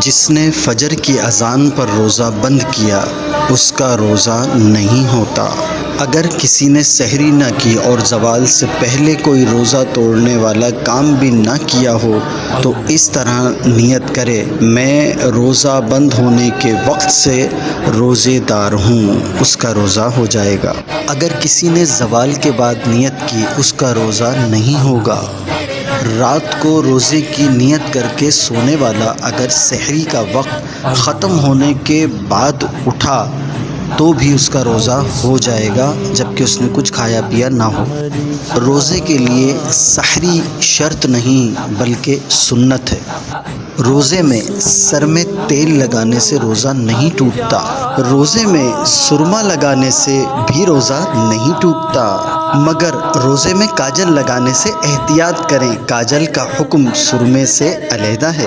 جس نے فجر کی اذان پر روزہ بند کیا اس کا روزہ نہیں ہوتا۔ اگر کسی نے سحری نہ کی اور زوال سے پہلے کوئی روزہ توڑنے والا کام بھی نہ کیا ہو تو اس طرح نیت کرے، میں روزہ بند ہونے کے وقت سے روزے دار ہوں، اس کا روزہ ہو جائے گا۔ اگر کسی نے زوال کے بعد نیت کی اس کا روزہ نہیں ہوگا۔ رات کو روزے کی نیت کر کے سونے والا اگر سحری کا وقت ختم ہونے کے بعد اٹھا تو بھی اس کا روزہ ہو جائے گا، جبکہ اس نے کچھ کھایا پیا نہ ہو۔ روزے کے لیے سحری شرط نہیں بلکہ سنت ہے۔ روزے میں سر میں تیل لگانے سے روزہ نہیں ٹوٹتا۔ روزے میں سرما لگانے سے بھی روزہ نہیں ٹوٹتا، مگر روزے میں کاجل لگانے سے احتیاط کریں، کاجل کا حکم سرمے سے علیحدہ ہے۔